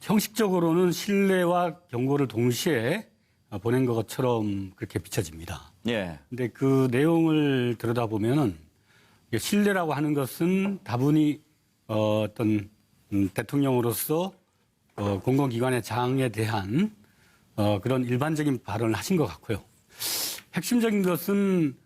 형식적으로는 신뢰와 경고를 동시에 보낸 것처럼 그렇게 비춰집니다. 예. 근데 그 내용을 들여다보면은 신뢰라고 하는 것은 다분히 어떤 대통령으로서 공공기관의 장에 대한 그런 일반적인 발언을 하신 것 같고요. 핵심적인 것은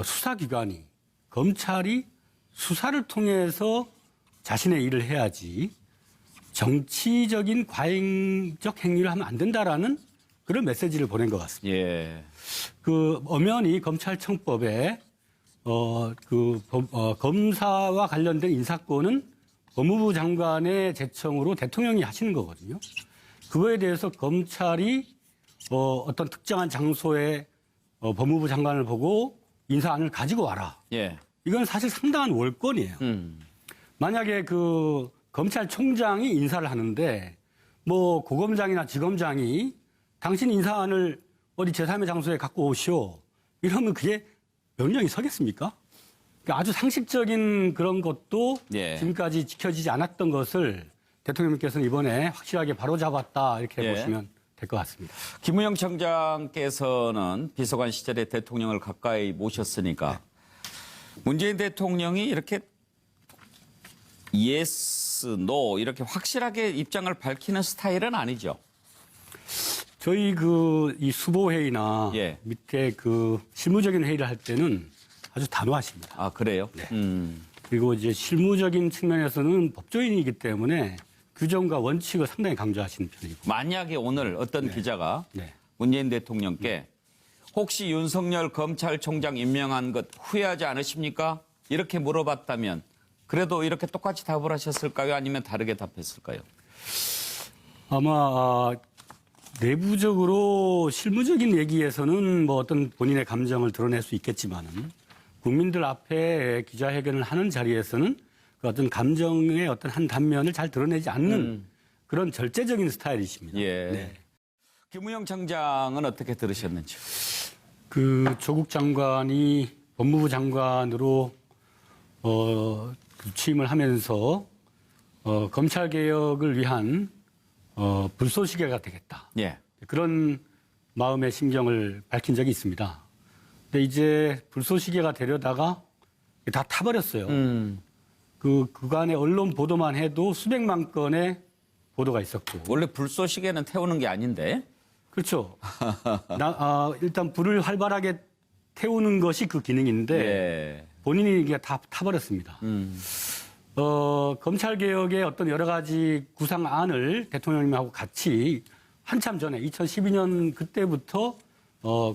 수사기관이, 검찰이 수사를 통해서 자신의 일을 해야지 정치적인 과잉적 행위를 하면 안 된다라는 그런 메시지를 보낸 것 같습니다. 예. 그 엄연히 검찰청법에 검사와 관련된 인사권은 법무부 장관의 제청으로 대통령이 하시는 거거든요. 그거에 대해서 검찰이 어떤 특정한 장소에 법무부 장관을 보고 인사안을 가지고 와라. 예. 이건 사실 상당한 월권이에요. 만약에 그 검찰총장이 인사를 하는데 뭐 고검장이나 지검장이 당신 인사안을 어디 제3의 장소에 갖고 오시오. 이러면 그게 명령이 서겠습니까? 그러니까 아주 상식적인 그런 것도 예. 지금까지 지켜지지 않았던 것을 대통령님께서는 이번에 확실하게 바로잡았다 이렇게 예. 보시면 될 것 같습니다. 김우영 청장께서는 비서관 시절에 대통령을 가까이 모셨으니까 문재인 대통령이 이렇게 yes, no 이렇게 확실하게 입장을 밝히는 스타일은 아니죠. 저희 이 수보회의나 예. 밑에 그 실무적인 회의를 할 때는 아주 단호하십니다. 아, 그래요? 네. 음. 그리고 이제 실무적인 측면에서는 법조인이기 때문에 규정과 원칙을 상당히 강조하시는 편이고. 만약에 오늘 어떤 기자가 네. 문재인 대통령께 혹시 윤석열 검찰총장 임명한 것 후회하지 않으십니까? 이렇게 물어봤다면 그래도 이렇게 똑같이 답을 하셨을까요? 아니면 다르게 답했을까요? 아마 내부적으로 실무적인 얘기에서는 뭐 어떤 본인의 감정을 드러낼 수 있겠지만은 국민들 앞에 기자회견을 하는 자리에서는 그 어떤 감정의 어떤 한 단면을 잘 드러내지 않는 그런 절제적인 스타일이십니다. 예. 네. 김우영 청장은 어떻게 들으셨는지? 그 조국 장관이 법무부 장관으로 취임을 하면서 검찰 개혁을 위한 불쏘시개가 되겠다. 예. 그런 마음의 심경을 밝힌 적이 있습니다. 근데 이제 불쏘시개가 되려다가 다 타버렸어요. 그간의 언론 보도만 해도 수백만 건의 보도가 있었고. 원래 불쏘시개는 태우는 게 아닌데. 그렇죠. 일단 불을 활발하게 태우는 것이 그 기능인데 예. 본인이 이게 다 타버렸습니다. 검찰개혁의 어떤 여러 가지 구상안을 대통령님하고 같이 한참 전에 2012년 그때부터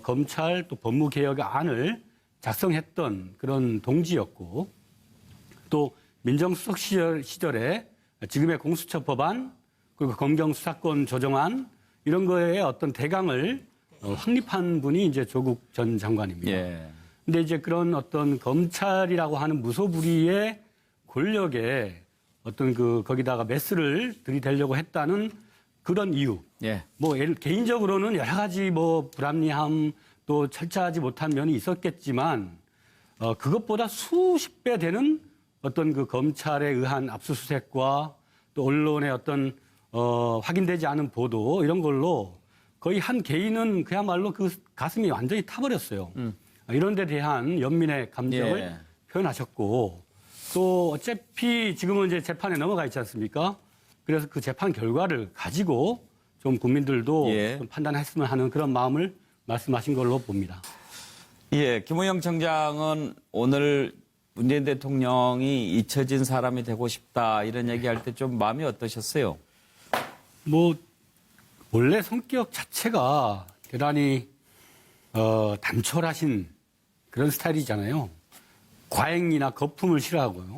검찰 또 법무개혁의 안을 작성했던 그런 동지였고 또 민정수석 시절에 지금의 공수처 법안 그리고 검경수사권 조정안 이런 거에 어떤 대강을 확립한 분이 이제 조국 전 장관입니다. 예. 근데 이제 그런 어떤 검찰이라고 하는 무소불위의 권력에 어떤 거기다가 메스를 들이대려고 했다는 그런 이유. 예. 뭐 개인적으로는 여러 가지 뭐 불합리함 또 철저하지 못한 면이 있었겠지만 그것보다 수십 배 되는 어떤 그 검찰에 의한 압수수색과 또 언론의 어떤 확인되지 않은 보도 이런 걸로 거의 한 개인은 그야말로 그 가슴이 완전히 타버렸어요. 이런 데 대한 연민의 감정을 예. 표현하셨고 또 어차피 지금은 이제 재판에 넘어가 있지 않습니까? 그래서 그 재판 결과를 가지고 좀 국민들도 예. 좀 판단했으면 하는 그런 마음을 말씀하신 걸로 봅니다. 예, 김우영 청장은 오늘 문재인 대통령이 잊혀진 사람이 되고 싶다 이런 얘기할 때 좀 마음이 어떠셨어요? 뭐 원래 성격 자체가 대단히 단촐하신 그런 스타일이잖아요. 과잉이나 거품을 싫어하고요.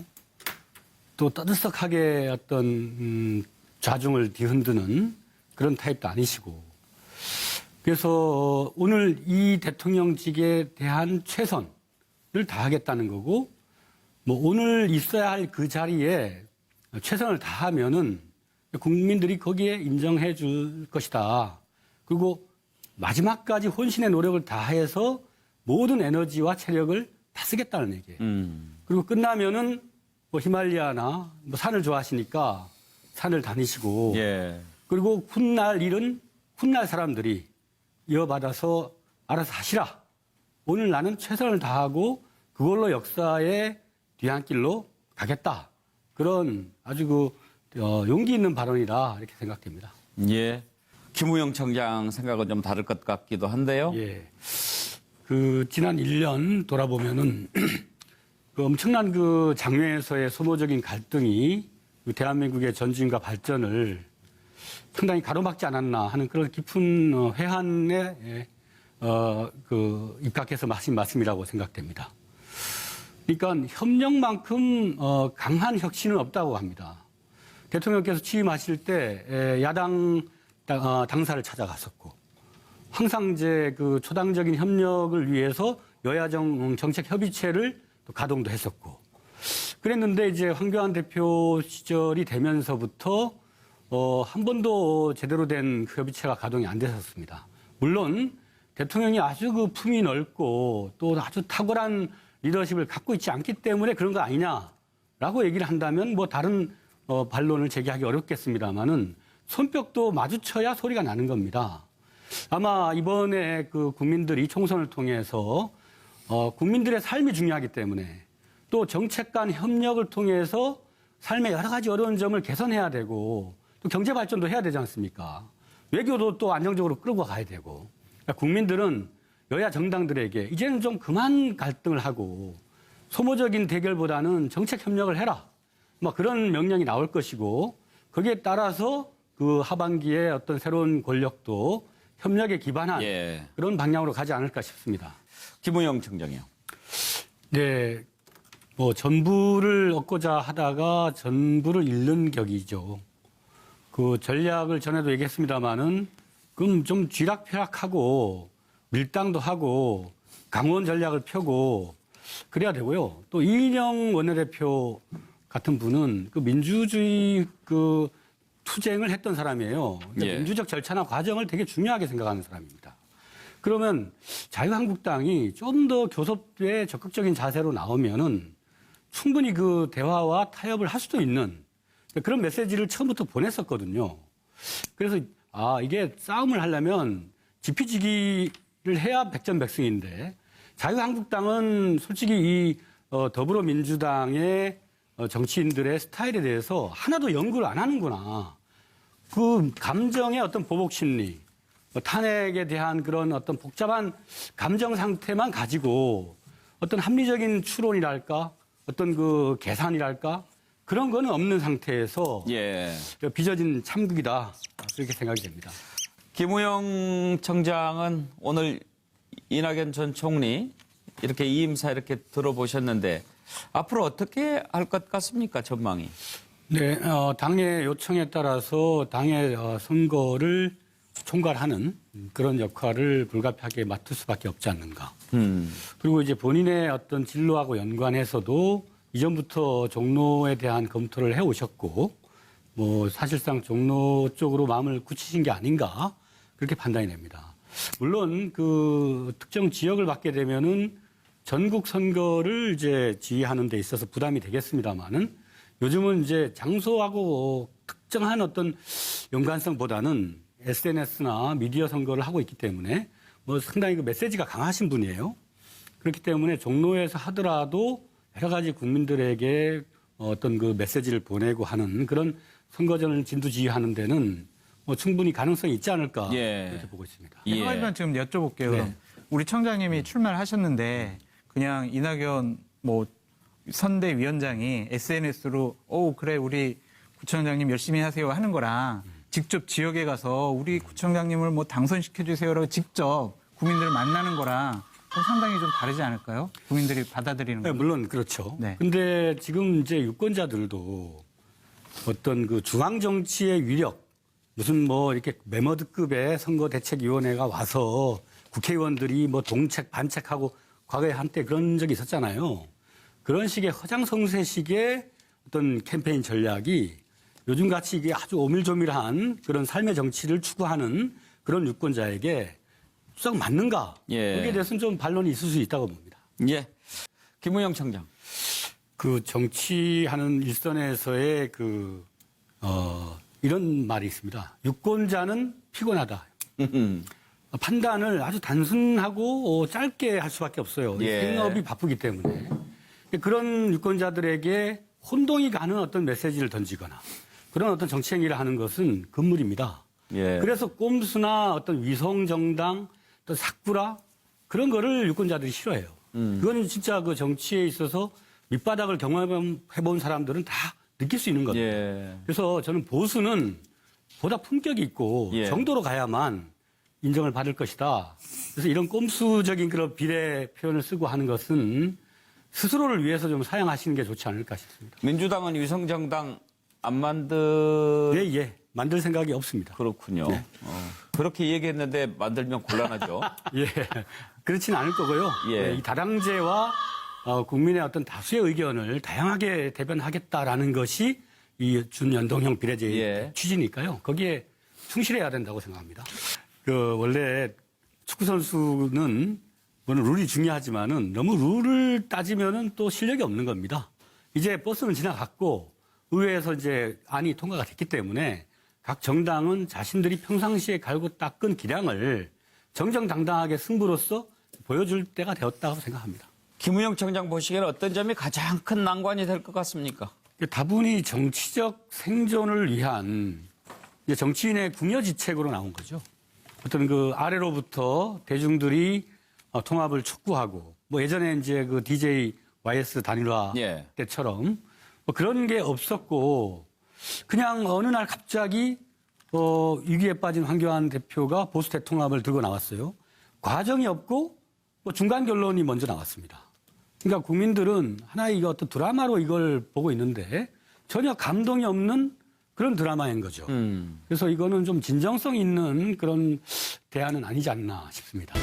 또 떠들썩하게 어떤 좌중을 뒤흔드는 그런 타입도 아니시고. 그래서 오늘 이 대통령직에 대한 최선을 다하겠다는 거고 뭐 오늘 있어야 할 그 자리에 최선을 다하면은 국민들이 거기에 인정해 줄 것이다. 그리고 마지막까지 혼신의 노력을 다해서 모든 에너지와 체력을 다 쓰겠다는 얘기예요. 그리고 끝나면은 뭐 히말리아나 뭐 산을 좋아하시니까 산을 다니시고 예. 그리고 훗날 일은 훗날 사람들이 이어받아서 알아서 하시라. 오늘 나는 최선을 다하고 그걸로 역사의 뒤안길로 가겠다. 그런 아주 용기 있는 발언이다 이렇게 생각됩니다. 예. 김우영 청장 생각은 좀 다를 것 같기도 한데요. 예. 그 지난 1년 돌아보면은 그 엄청난 그 장외에서의 소모적인 갈등이 그 대한민국의 전진과 발전을 상당히 가로막지 않았나 하는 그런 깊은 회한에 그 입각해서 하신 말씀이라고 생각됩니다. 그러니까 협력만큼 강한 혁신은 없다고 합니다. 대통령께서 취임하실 때 야당 당사를 찾아갔었고 항상 이제 그 초당적인 협력을 위해서 여야정 정책 협의체를 또 가동도 했었고 그랬는데 이제 황교안 대표 시절이 되면서부터 한 번도 제대로 된 그 협의체가 가동이 안 됐었습니다. 물론 대통령이 아주 그 품이 넓고 또 아주 탁월한 리더십을 갖고 있지 않기 때문에 그런 거 아니냐라고 얘기를 한다면 뭐 다른 반론을 제기하기 어렵겠습니다만은 손뼉도 마주쳐야 소리가 나는 겁니다. 아마 이번에 그 국민들이 총선을 통해서 국민들의 삶이 중요하기 때문에 또 정책 간 협력을 통해서 삶의 여러 가지 어려운 점을 개선해야 되고 또 경제 발전도 해야 되지 않습니까? 외교도 또 안정적으로 끌고 가야 되고 그러니까 국민들은 여야 정당들에게 이제는 좀 그만 갈등을 하고 소모적인 대결보다는 정책 협력을 해라. 뭐 그런 명령이 나올 것이고 거기에 따라서 그 하반기에 어떤 새로운 권력도 협력에 기반한 예. 그런 방향으로 가지 않을까 싶습니다. 김우영 청장이요. 네, 뭐 전부를 얻고자 하다가 전부를 잃는 격이죠. 그 전략을 전에도 얘기했습니다마는 그럼 좀 쥐락펴락하고 밀당도 하고 강원 전략을 펴고 그래야 되고요. 또 이인영 원내대표 같은 분은 그 민주주의 그 투쟁을 했던 사람이에요. 그러니까 예. 민주적 절차나 과정을 되게 중요하게 생각하는 사람입니다. 그러면 자유한국당이 좀 더 교섭에 적극적인 자세로 나오면은 충분히 그 대화와 타협을 할 수도 있는 그런 메시지를 처음부터 보냈었거든요. 그래서 이게 싸움을 하려면 지피지기를 해야 백전백승인데 자유한국당은 솔직히 이 더불어민주당의 정치인들의 스타일에 대해서 하나도 연구를 안 하는구나. 그 감정의 어떤 보복 심리, 탄핵에 대한 그런 어떤 복잡한 감정 상태만 가지고 어떤 합리적인 추론이랄까, 어떤 그 계산이랄까 그런 거는 없는 상태에서 예. 빚어진 참극이다 그렇게 생각이 됩니다. 김우영 청장은 오늘 이낙연 전 총리 이렇게 이임사 이렇게 들어보셨는데 앞으로 어떻게 할 것 같습니까? 전망이. 네, 당의 요청에 따라서 당의 선거를 총괄하는 그런 역할을 불가피하게 맡을 수밖에 없지 않는가. 그리고 이제 본인의 어떤 진로하고 연관해서도 이전부터 종로에 대한 검토를 해오셨고, 뭐 사실상 종로 쪽으로 마음을 굳히신 게 아닌가 그렇게 판단이 됩니다. 물론 그 특정 지역을 받게 되면은 전국 선거를 이제 지휘하는 데 있어서 부담이 되겠습니다만은 요즘은 이제 장소하고 특정한 어떤 연관성보다는 SNS나 미디어 선거를 하고 있기 때문에 뭐 상당히 그 메시지가 강하신 분이에요. 그렇기 때문에 종로에서 하더라도 여러 가지 국민들에게 어떤 그 메시지를 보내고 하는 그런 선거전을 진두지휘하는 데는 뭐 충분히 가능성이 있지 않을까 이렇게 보고 있습니다. 예. 한 가지만 지금 여쭤볼게요. 네. 그럼 우리 청장님이 출마를 하셨는데 그냥 이낙연 뭐 선대위원장이 SNS로 그래 우리 구청장님 열심히 하세요 하는 거랑 직접 지역에 가서 우리 구청장님을 뭐 당선시켜 주세요라고 직접 국민들을 만나는 거랑 상당히 좀 다르지 않을까요? 국민들이 받아들이는 거. 네, 물론 그렇죠. 네. 근데 지금 이제 유권자들도 어떤 그 중앙 정치의 위력, 무슨 뭐 이렇게 메머드급의 선거대책위원회가 와서 국회의원들이 뭐 동책 반책하고 과거에 한때 그런 적이 있었잖아요. 그런 식의 허장성세식의 어떤 캠페인 전략이 요즘같이 이게 아주 오밀조밀한 그런 삶의 정치를 추구하는 그런 유권자에게 썩 맞는가? 예. 거기에 대해서는 좀 반론이 있을 수 있다고 봅니다. 예. 김우영 청장. 그 정치하는 일선에서의 그 이런 말이 있습니다. 유권자는 피곤하다. 판단을 아주 단순하고 짧게 할 수밖에 없어요. 예. 생업이 바쁘기 때문에. 그런 유권자들에게 혼동이 가는 어떤 메시지를 던지거나 그런 어떤 정치 행위를 하는 것은 금물입니다. 예. 그래서 꼼수나 어떤 위성정당, 또 사쿠라 그런 거를 유권자들이 싫어해요. 그거는 진짜 그 정치에 있어서 밑바닥을 경험해본 사람들은 다 느낄 수 있는 겁니다. 예. 그래서 저는 보수는 보다 품격이 있고 예. 정도로 가야만 인정을 받을 것이다. 그래서 이런 꼼수적인 그런 비례 표현을 쓰고 하는 것은 스스로를 위해서 좀 사양하시는 게 좋지 않을까 싶습니다. 민주당은 위성정당 안 만들 예. 만들 생각이 없습니다. 그렇군요. 네. 그렇게 얘기했는데 만들면 곤란하죠. 예. 그렇진 않을 거고요. 예. 이 다당제와 국민의 어떤 다수의 의견을 다양하게 대변하겠다라는 것이 이 준연동형 비례제의 예. 취지니까요. 거기에 충실해야 된다고 생각합니다. 원래 축구 선수는 물론 룰이 중요하지만은 너무 룰을 따지면은 또 실력이 없는 겁니다. 이제 버스는 지나갔고 의회에서 이제 안이 통과가 됐기 때문에 각 정당은 자신들이 평상시에 갈고 닦은 기량을 정정당당하게 승부로서 보여줄 때가 되었다고 생각합니다. 김우영 청장 보시기에는 어떤 점이 가장 큰 난관이 될 것 같습니까? 다분히 정치적 생존을 위한 이제 정치인의 궁여지책으로 나온 거죠. 어떤 그 아래로부터 대중들이 통합을 촉구하고 뭐 예전에 이제 그 DJ YS 단일화 예. 때처럼 뭐 그런 게 없었고 그냥 어느 날 갑자기 위기에 빠진 황교안 대표가 보수 대통합을 들고 나왔어요. 과정이 없고 뭐 중간 결론이 먼저 나왔습니다. 그러니까 국민들은 하나의 이거 어떤 드라마로 이걸 보고 있는데 전혀 감동이 없는 그런 드라마인 거죠. 그래서 이거는 좀 진정성 있는 그런 대안은 아니지 않나 싶습니다.